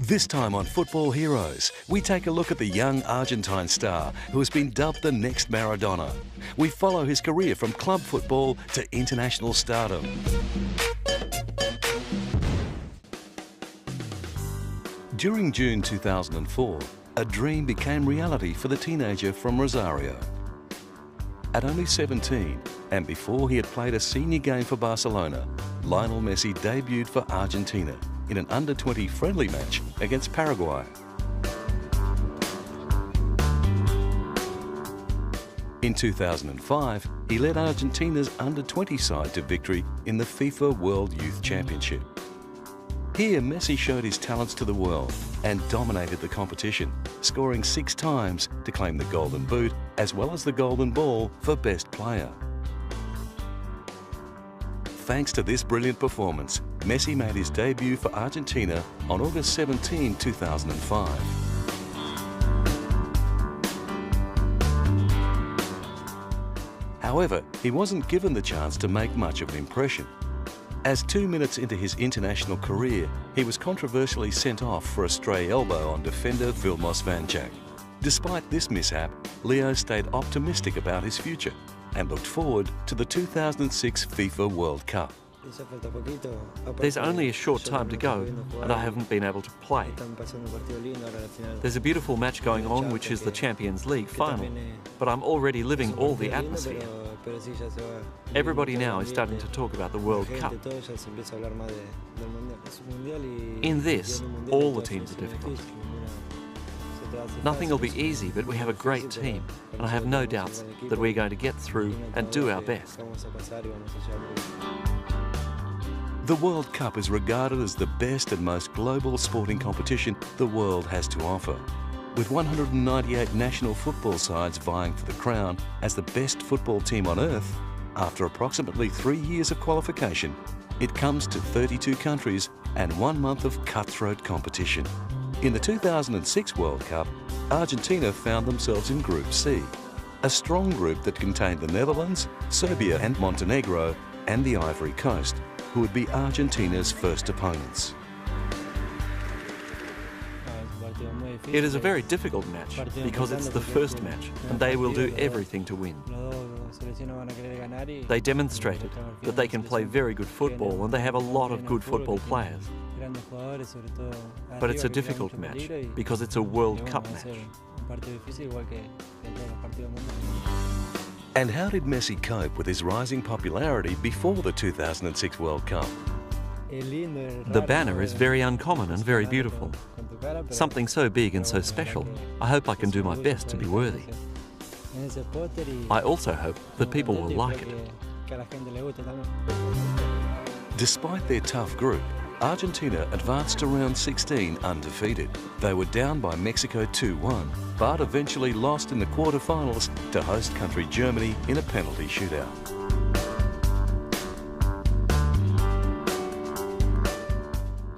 This time on Football Heroes, we take a look at the young Argentine star who has been dubbed the next Maradona. We follow his career from club football to international stardom. During June 2004, a dream became reality for the teenager from Rosario. At only 17, and before he had played a senior game for Barcelona, Lionel Messi debuted for Argentina in an under-20 friendly match against Paraguay. In 2005, he led Argentina's under-20 side to victory in the FIFA World Youth Championship. Here, Messi showed his talents to the world and dominated the competition, scoring 6 times to claim the Golden Boot as well as the Golden Ball for Best Player. Thanks to this brilliant performance, Messi made his debut for Argentina on August 17, 2005. However, he wasn't given the chance to make much of an impression. As 2 minutes into his international career, he was controversially sent off for a stray elbow on defender Vilmos Vančák. Despite this mishap, Leo stayed optimistic about his future and looked forward to the 2006 FIFA World Cup. There's only a short time to go, and I haven't been able to play. There's a beautiful match going on, which is the Champions League final, but I'm already living all the atmosphere. Everybody now is starting to talk about the World Cup. In this, all the teams are difficult. Nothing will be easy, but we have a great team, and I have no doubts that we're going to get through and do our best. The World Cup is regarded as the best and most global sporting competition the world has to offer. With 198 national football sides vying for the crown as the best football team on earth, after approximately 3 years of qualification, it comes to 32 countries and 1 month of cutthroat competition. In the 2006 World Cup, Argentina found themselves in Group C, a strong group that contained the Netherlands, Serbia and Montenegro, and the Ivory Coast, who would be Argentina's first opponents. It is a very difficult match because it's the first match and they will do everything to win. They demonstrated that they can play very good football and they have a lot of good football players. But it's a difficult match because it's a World Cup match. And how did Messi cope with his rising popularity before the 2006 World Cup? The banner is very uncommon and very beautiful. Something so big and so special. I hope I can do my best to be worthy. I also hope that people will like it. Despite their tough group, Argentina advanced to round 16 undefeated. They were down by Mexico 2-1, but eventually lost in the quarterfinals to host country Germany in a penalty shootout.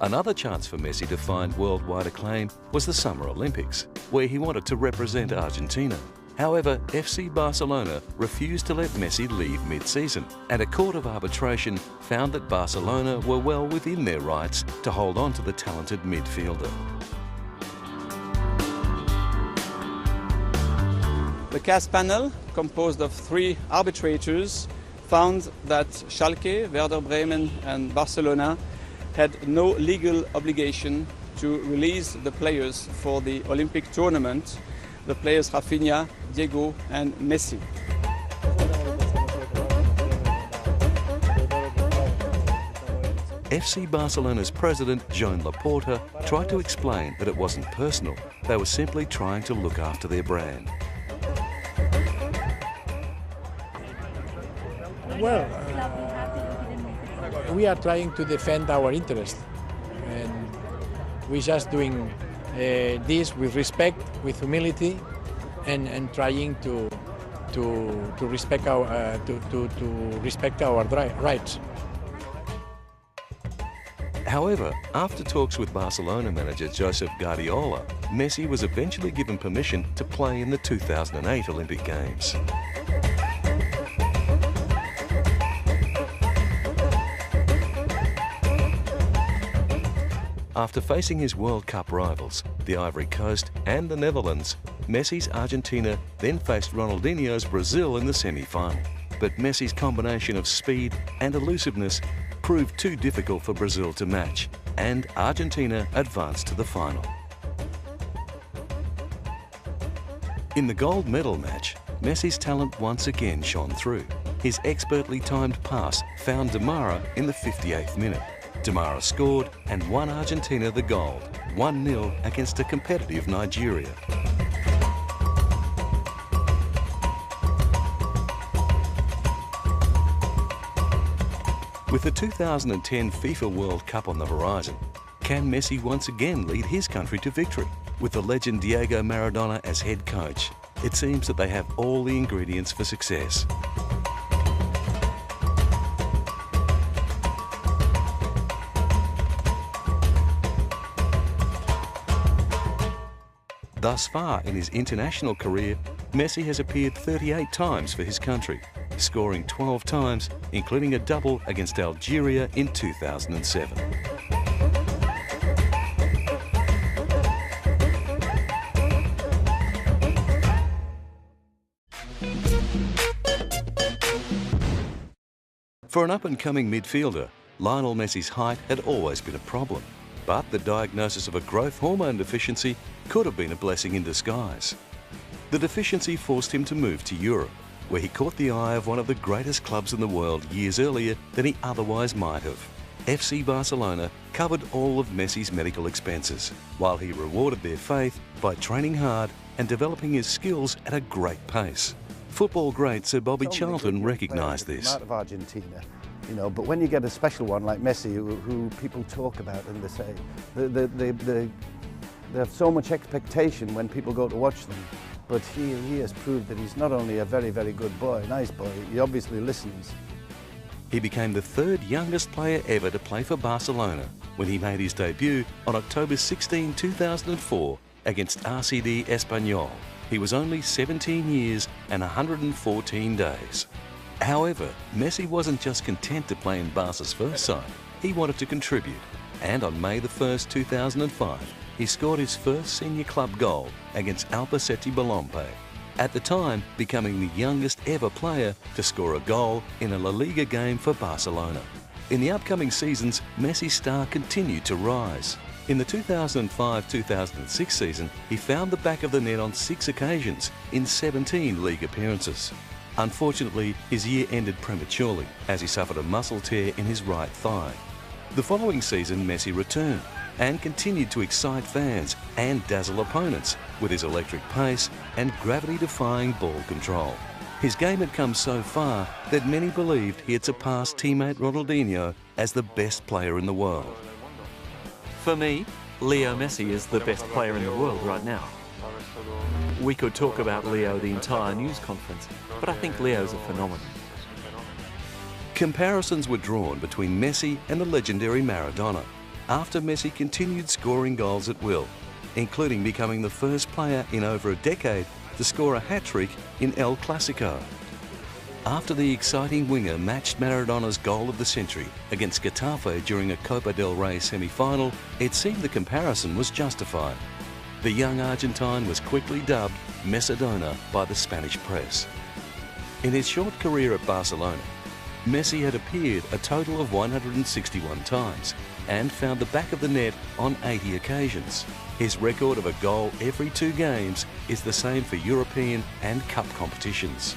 Another chance for Messi to find worldwide acclaim was the Summer Olympics, where he wanted to represent Argentina. However, FC Barcelona refused to let Messi leave mid-season, and a court of arbitration found that Barcelona were well within their rights to hold on to the talented midfielder. The cast panel, composed of 3 arbitrators, found that Schalke, Werder Bremen and Barcelona had no legal obligation to release the players for the Olympic tournament, the players Rafinha, Diego and Messi. FC Barcelona's president, Joan Laporta, tried to explain that it wasn't personal. They were simply trying to look after their brand. Well, we are trying to defend our interest, and we're just doing this with respect, with humility, and trying to respect our rights. However, after talks with Barcelona manager Josep Guardiola, Messi was eventually given permission to play in the 2008 Olympic Games. After facing his World Cup rivals, the Ivory Coast and the Netherlands, Messi's Argentina then faced Ronaldinho's Brazil in the semi-final. But Messi's combination of speed and elusiveness proved too difficult for Brazil to match, and Argentina advanced to the final. In the gold medal match, Messi's talent once again shone through. His expertly timed pass found Demara in the 58th minute. Demara scored and won Argentina the gold, 1-0 against a competitive Nigeria. With the 2010 FIFA World Cup on the horizon, can Messi once again lead his country to victory? With the legend Diego Maradona as head coach, it seems that they have all the ingredients for success. Thus far in his international career, Messi has appeared 38 times for his country, scoring 12 times, including a double against Algeria in 2007. For an up-and-coming midfielder, Lionel Messi's height had always been a problem, but the diagnosis of a growth hormone deficiency could have been a blessing in disguise. The deficiency forced him to move to Europe, where he caught the eye of one of the greatest clubs in the world years earlier than he otherwise might have. FC Barcelona covered all of Messi's medical expenses, while he rewarded their faith by training hard and developing his skills at a great pace. Football great Sir Bobby Charlton recognised this. Out of Argentina, you know, but when you get a special one like Messi, who people talk about and they say they have so much expectation when people go to watch them, but he has proved that he's not only a very, very good boy, nice boy, he obviously listens. He became the third youngest player ever to play for Barcelona when he made his debut on October 16, 2004 against RCD Espanyol. He was only 17 years and 114 days. However, Messi wasn't just content to play in Barca's first side. He wanted to contribute, and on May 1, 2005, he scored his first senior club goal against Albacete Balompié, at the time becoming the youngest ever player to score a goal in a La Liga game for Barcelona. In the upcoming seasons, Messi's star continued to rise. In the 2005-2006 season, he found the back of the net on 6 occasions in 17 league appearances. Unfortunately, his year ended prematurely as he suffered a muscle tear in his right thigh. The following season, Messi returned and continued to excite fans and dazzle opponents with his electric pace and gravity-defying ball control. His game had come so far that many believed he had surpassed teammate Ronaldinho as the best player in the world. For me, Leo Messi is the best player in the world right now. We could talk about Leo the entire news conference, but I think Leo's a phenomenon. Comparisons were drawn between Messi and the legendary Maradona, after Messi continued scoring goals at will, including becoming the first player in over a decade to score a hat-trick in El Clasico. After the exciting winger matched Maradona's goal of the century against Getafe during a Copa del Rey semi-final, it seemed the comparison was justified. The young Argentine was quickly dubbed Mesadona by the Spanish press. In his short career at Barcelona, Messi had appeared a total of 161 times and found the back of the net on 80 occasions. His record of a goal every 2 games is the same for European and Cup competitions.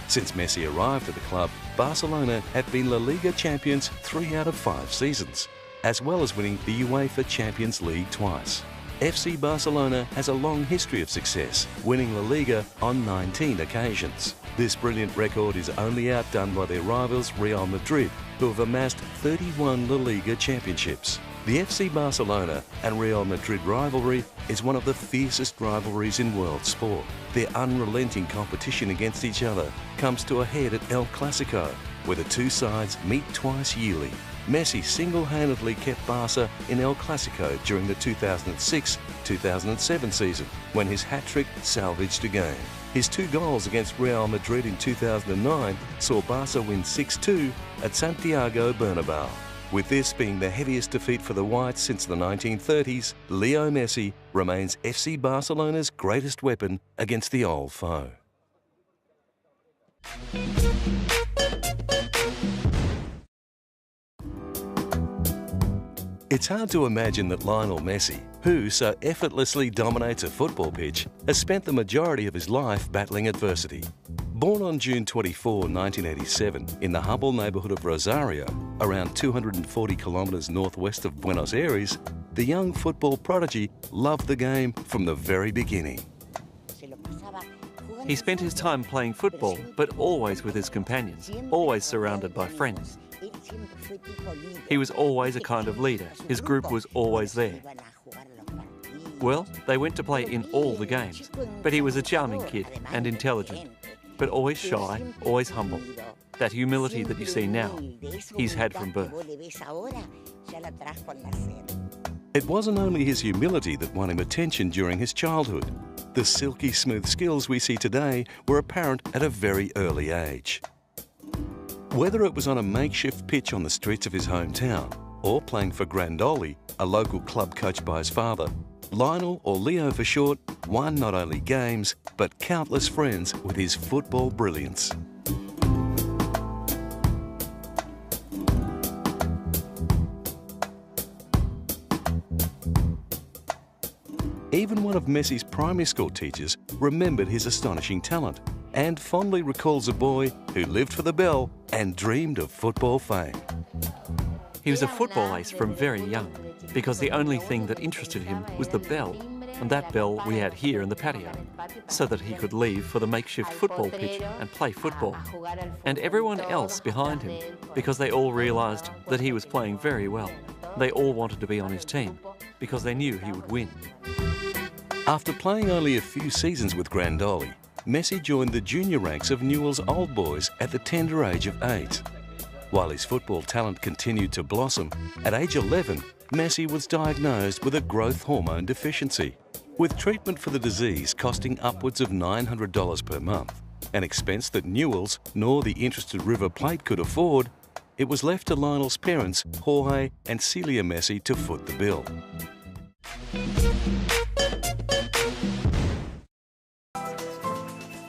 Since Messi arrived at the club, Barcelona have been La Liga champions 3 out of 5 seasons, as well as winning the UEFA Champions League twice. FC Barcelona has a long history of success, winning La Liga on 19 occasions. This brilliant record is only outdone by their rivals Real Madrid, who have amassed 31 La Liga championships. The FC Barcelona and Real Madrid rivalry is one of the fiercest rivalries in world sport. Their unrelenting competition against each other comes to a head at El Clasico, where the two sides meet twice yearly. Messi single-handedly kept Barca in El Clasico during the 2006-2007 season, when his hat-trick salvaged a game. His 2 goals against Real Madrid in 2009 saw Barca win 6-2 at Santiago Bernabéu. With this being the heaviest defeat for the Whites since the 1930s, Leo Messi remains FC Barcelona's greatest weapon against the old foe. It's hard to imagine that Lionel Messi, who so effortlessly dominates a football pitch, has spent the majority of his life battling adversity. Born on June 24, 1987, in the humble neighbourhood of Rosario, around 240 kilometres northwest of Buenos Aires, the young football prodigy loved the game from the very beginning. He spent his time playing football, but always with his companions, always surrounded by friends. He was always a kind of leader. His group was always there. Well, they went to play in all the games, but he was a charming kid and intelligent, but always shy, always humble. That humility that you see now, he's had from birth. It wasn't only his humility that won him attention during his childhood. The silky smooth skills we see today were apparent at a very early age. Whether it was on a makeshift pitch on the streets of his hometown or playing for Grandoli, a local club coached by his father, Lionel, or Leo for short, won not only games but countless friends with his football brilliance. Even one of Messi's primary school teachers remembered his astonishing talent and fondly recalls a boy who lived for the bell and dreamed of football fame. He was a football ace from very young, because the only thing that interested him was the bell, and that bell we had here in the patio, so that he could leave for the makeshift football pitch and play football. And everyone else behind him, because they all realised that he was playing very well. They all wanted to be on his team, because they knew he would win. After playing only a few seasons with Grandoli, Messi joined the junior ranks of Newell's Old Boys at the tender age of 8. While his football talent continued to blossom, at age 11, Messi was diagnosed with a growth hormone deficiency, with treatment for the disease costing upwards of $900 per month, an expense that Newell's nor the interested River Plate could afford. It was left to Lionel's parents, Jorge and Celia Messi, to foot the bill.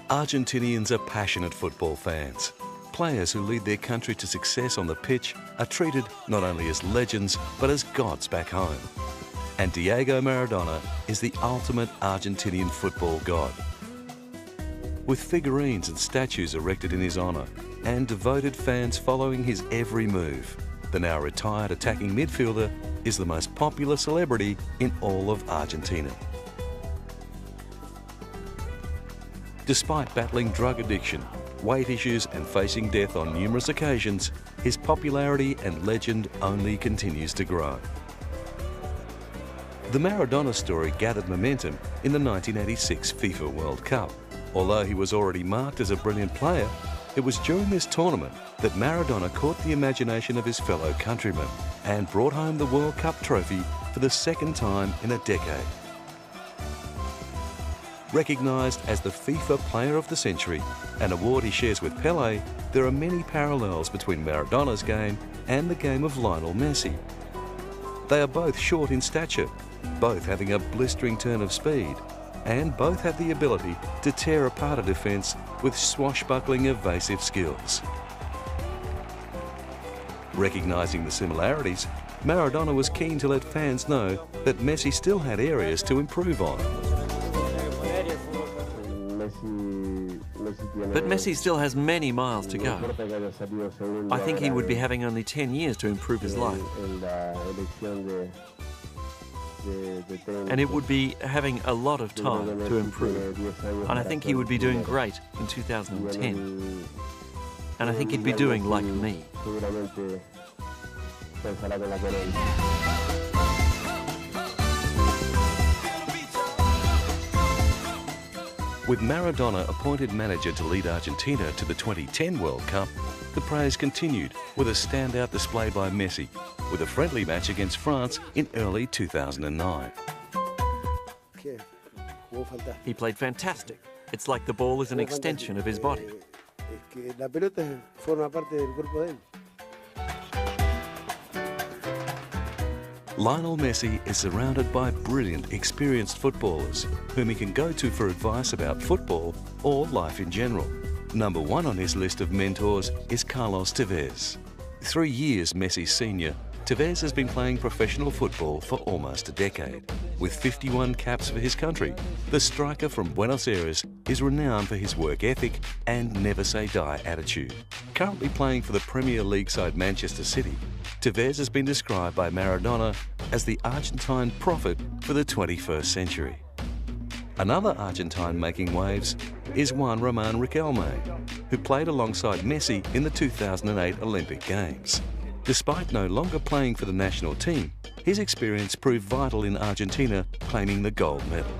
Argentinians are passionate football fans. Players who lead their country to success on the pitch are treated not only as legends, but as gods back home. And Diego Maradona is the ultimate Argentinian football god. With figurines and statues erected in his honour, and devoted fans following his every move, the now retired attacking midfielder is the most popular celebrity in all of Argentina. Despite battling drug addiction, weight issues and facing death on numerous occasions, his popularity and legend only continues to grow. The Maradona story gathered momentum in the 1986 FIFA World Cup. Although he was already marked as a brilliant player, it was during this tournament that Maradona caught the imagination of his fellow countrymen and brought home the World Cup trophy for the second time in a decade. Recognised as the FIFA Player of the Century, an award he shares with Pelé, there are many parallels between Maradona's game and the game of Lionel Messi. They are both short in stature, both having a blistering turn of speed, and both have the ability to tear apart a defence with swashbuckling evasive skills. Recognising the similarities, Maradona was keen to let fans know that Messi still had areas to improve on. But Messi still has many miles to go. I think he would be having only 10 years to improve his life. And it would be having a lot of time to improve. And I think he would be doing great in 2010. And I think he'd be doing like me. With Maradona appointed manager to lead Argentina to the 2010 World Cup, the praise continued with a standout display by Messi, with a friendly match against France in early 2009. He played fantastic. It's like the ball is an extension of his body. Lionel Messi is surrounded by brilliant, experienced footballers whom he can go to for advice about football or life in general. Number one on his list of mentors is Carlos Tevez. 3 years Messi's senior, Tevez has been playing professional football for almost a decade. With 51 caps for his country, the striker from Buenos Aires is renowned for his work ethic and never-say-die attitude. Currently playing for the Premier League side Manchester City, Tevez has been described by Maradona as the Argentine prophet for the 21st century. Another Argentine making waves is Juan Román Riquelme, who played alongside Messi in the 2008 Olympic Games. Despite no longer playing for the national team, his experience proved vital in Argentina claiming the gold medal.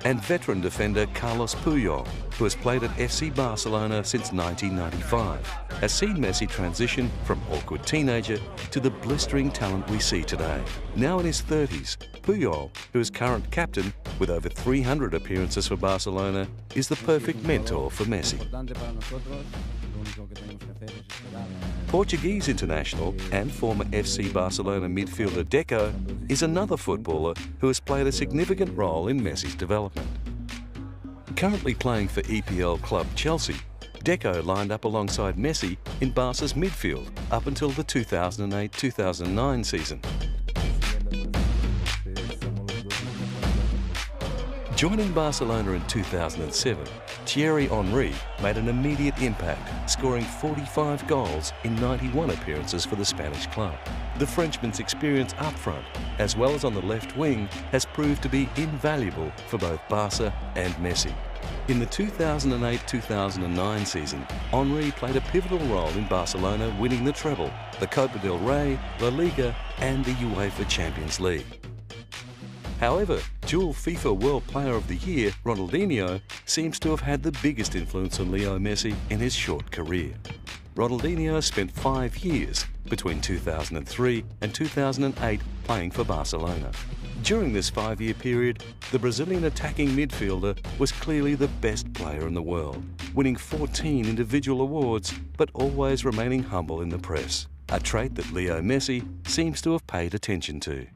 And veteran defender Carlos Puyol, who has played at FC Barcelona since 1995, has seen Messi transition from awkward teenager to the blistering talent we see today. Now in his 30s, Puyol, who is current captain with over 300 appearances for Barcelona, is the perfect mentor for Messi. Portuguese international and former FC Barcelona midfielder Deco is another footballer who has played a significant role in Messi's development. Currently playing for EPL club Chelsea, Deco lined up alongside Messi in Barca's midfield up until the 2008-2009 season. Joining Barcelona in 2007, Thierry Henry made an immediate impact, scoring 45 goals in 91 appearances for the Spanish club. The Frenchman's experience up front, as well as on the left wing, has proved to be invaluable for both Barca and Messi. In the 2008-2009 season, Henry played a pivotal role in Barcelona winning the treble, the Copa del Rey, La Liga and the UEFA Champions League. However, dual FIFA World Player of the Year, Ronaldinho, seems to have had the biggest influence on Leo Messi in his short career. Ronaldinho spent 5 years between 2003 and 2008 playing for Barcelona. During this 5-year period, the Brazilian attacking midfielder was clearly the best player in the world, winning 14 individual awards but always remaining humble in the press, a trait that Leo Messi seems to have paid attention to.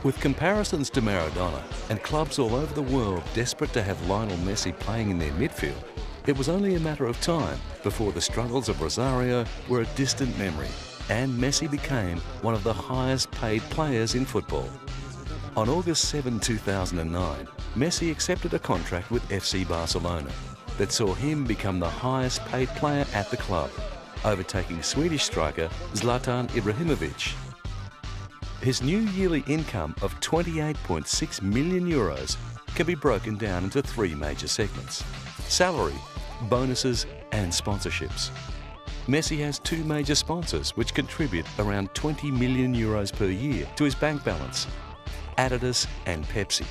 With comparisons to Maradona and clubs all over the world desperate to have Lionel Messi playing in their midfield, it was only a matter of time before the struggles of Rosario were a distant memory and Messi became one of the highest paid players in football. On August 7, 2009, Messi accepted a contract with FC Barcelona that saw him become the highest paid player at the club, overtaking Swedish striker Zlatan Ibrahimovic. His new yearly income of €28.6 million can be broken down into 3 major segments: salary, bonuses and sponsorships. Messi has 2 major sponsors which contribute around €20 million per year to his bank balance: Adidas and Pepsi.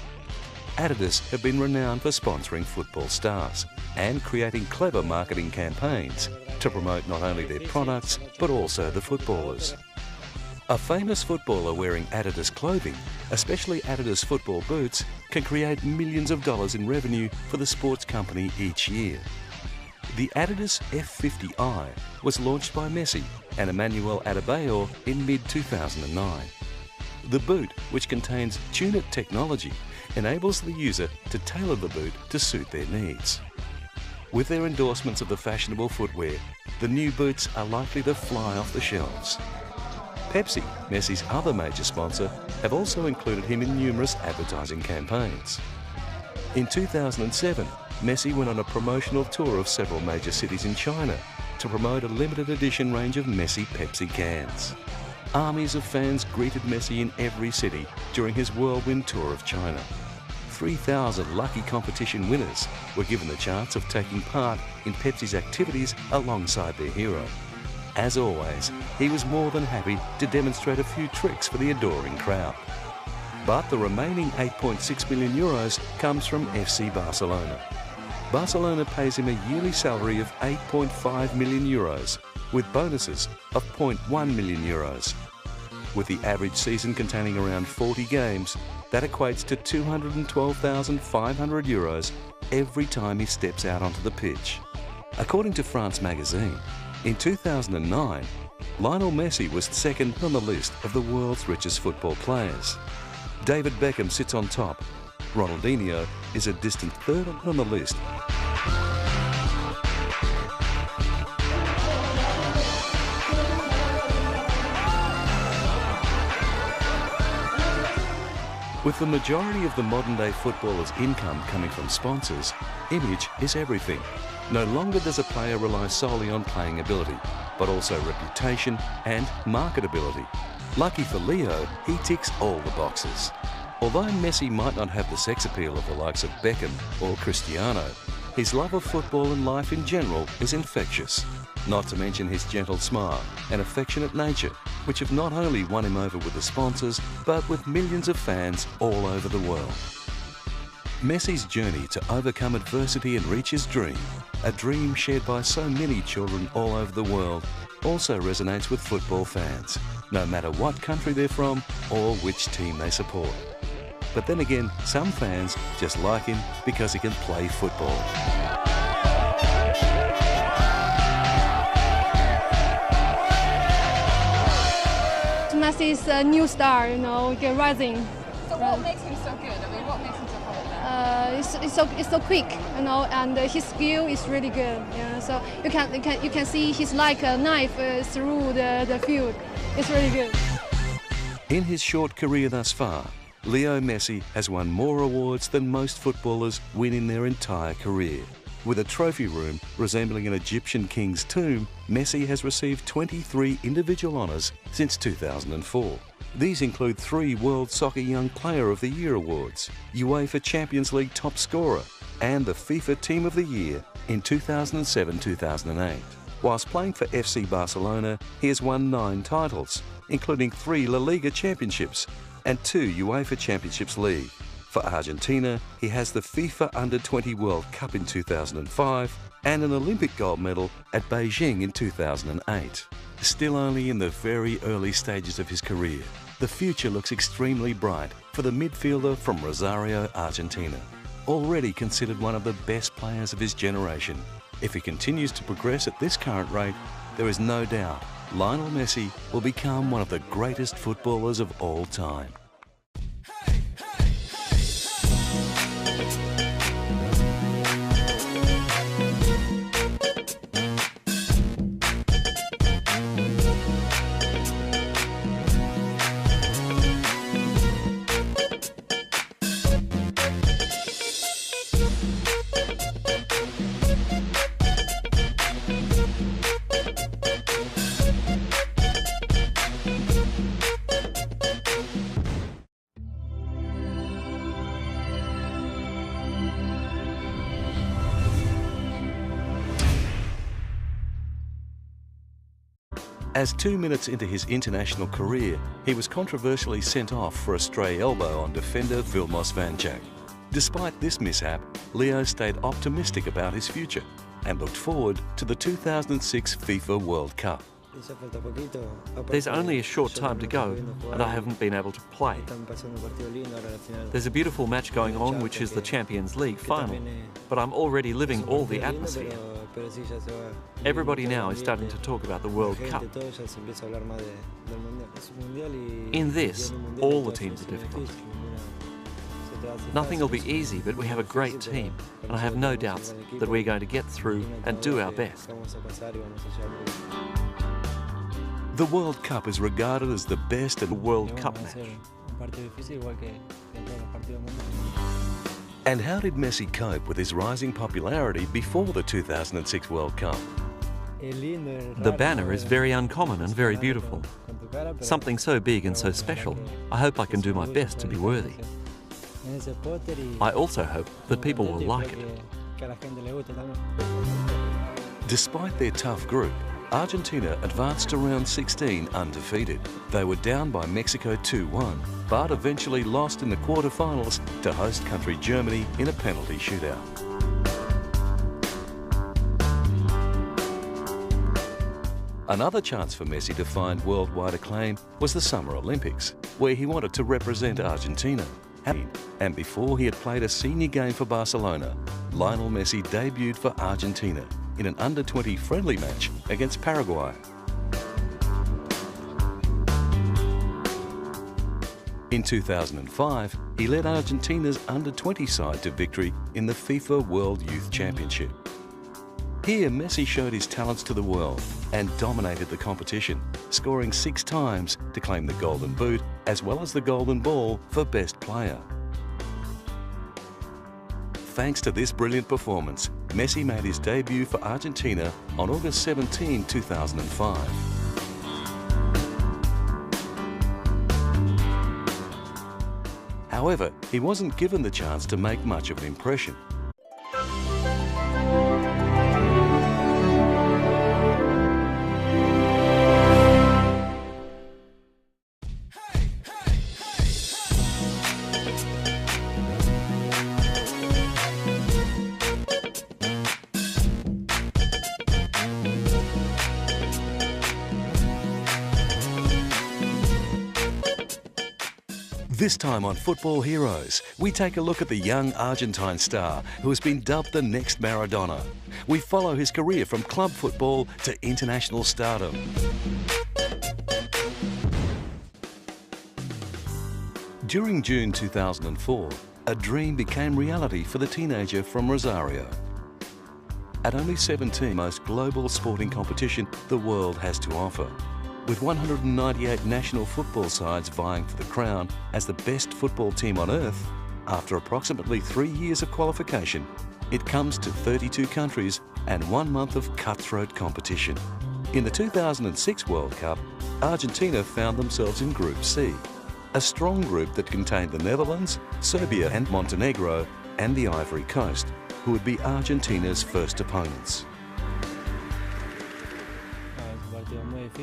Adidas have been renowned for sponsoring football stars and creating clever marketing campaigns to promote not only their products but also the footballers. A famous footballer wearing Adidas clothing, especially Adidas football boots, can create millions of dollars in revenue for the sports company each year. The Adidas F50i was launched by Messi and Emmanuel Adebayor in mid-2009. The boot, which contains Tune-It technology, enables the user to tailor the boot to suit their needs. With their endorsements of the fashionable footwear, the new boots are likely to fly off the shelves. Pepsi, Messi's other major sponsor, have also included him in numerous advertising campaigns. In 2007, Messi went on a promotional tour of several major cities in China to promote a limited edition range of Messi Pepsi cans. Armies of fans greeted Messi in every city during his whirlwind tour of China. 3,000 lucky competition winners were given the chance of taking part in Pepsi's activities alongside their hero. As always, he was more than happy to demonstrate a few tricks for the adoring crowd. But the remaining €8.6 million comes from FC Barcelona. Barcelona pays him a yearly salary of €8.5 million, with bonuses of €0.1 million. With the average season containing around 40 games, that equates to €212,500 every time he steps out onto the pitch. According to France magazine, in 2009, Lionel Messi was second on the list of the world's richest football players. David Beckham sits on top. Ronaldinho is a distant third on the list. With the majority of the modern-day footballers' income coming from sponsors, image is everything. No longer does a player rely solely on playing ability, but also reputation and marketability. Lucky for Leo, he ticks all the boxes. Although Messi might not have the sex appeal of the likes of Beckham or Cristiano, his love of football and life in general is infectious. Not to mention his gentle smile and affectionate nature, which have not only won him over with the sponsors, but with millions of fans all over the world. Messi's journey to overcome adversity and reach his dream, a dream shared by so many children all over the world, also resonates with football fans, no matter what country they're from or which team they support. But then again, some fans just like him because he can play football. Messi is a new star, rising. So what makes him so good? I mean, what makes him so popular? It's so quick, and his skill is really good. So you can see he's like a knife through the field. It's really good. In his short career thus far, Leo Messi has won more awards than most footballers win in their entire career. With a trophy room resembling an Egyptian king's tomb, Messi has received 23 individual honours since 2004. These include 3 World Soccer Young Player of the Year awards, UEFA Champions League top scorer, and the FIFA Team of the Year in 2007-2008. Whilst playing for FC Barcelona, he has won 9 titles, including 3 La Liga championships and 2 UEFA Championships League. For Argentina, he has the FIFA Under-20 World Cup in 2005 and an Olympic gold medal at Beijing in 2008. Still only in the very early stages of his career, the future looks extremely bright for the midfielder from Rosario, Argentina. Already considered one of the best players of his generation, if he continues to progress at this current rate, there is no doubt Lionel Messi will become one of the greatest footballers of all time. As 2 minutes into his international career, he was controversially sent off for a stray elbow on defender Vilmos Vančák. Despite this mishap, Leo stayed optimistic about his future and looked forward to the 2006 FIFA World Cup. There's only a short time to go, and I haven't been able to play. There's a beautiful match going on, which is the Champions League final, but I'm already living all the atmosphere. Everybody now is starting to talk about the World Cup. In this, all the teams are difficult. Nothing will be easy, but we have a great team, and I have no doubts that we're going to get through and do our best. The World Cup is regarded as the best and World Cup match. And how did Messi cope with his rising popularity before the 2006 World Cup? The banner is very uncommon and very beautiful. Something so big and so special, I hope I can do my best to be worthy. I also hope that people will like it. Despite their tough group, Argentina advanced to round 16 undefeated. They were down by Mexico 2-1, but eventually lost in the quarterfinals to host country Germany in a penalty shootout. Another chance for Messi to find worldwide acclaim was the Summer Olympics, where he wanted to represent Argentina. And before he had played a senior game for Barcelona, Lionel Messi debuted for Argentina in an under-20 friendly match against Paraguay. In 2005, he led Argentina's under-20 side to victory in the FIFA World Youth Championship. Here, Messi showed his talents to the world and dominated the competition, scoring 6 times to claim the Golden Boot as well as the Golden Ball for Best Player. Thanks to this brilliant performance, Messi made his debut for Argentina on August 17, 2005. However, he wasn't given the chance to make much of an impression. This time on Football Heroes, we take a look at the young Argentine star who has been dubbed the next Maradona. We follow his career from club football to international stardom. During June 2004, a dream became reality for the teenager from Rosario. At only 17, the most global sporting competition the world has to offer. With 198 national football sides vying for the crown as the best football team on earth, after approximately 3 years of qualification, it comes to 32 countries and 1 month of cutthroat competition. In the 2006 World Cup, Argentina found themselves in Group C, a strong group that contained the Netherlands, Serbia and Montenegro, and the Ivory Coast, who would be Argentina's first opponents.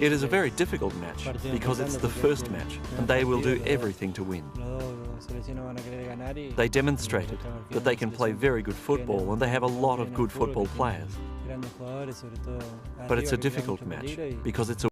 It is a very difficult match because it's the first match and they will do everything to win. They demonstrated that they can play very good football and they have a lot of good football players. But it's a difficult match because it's a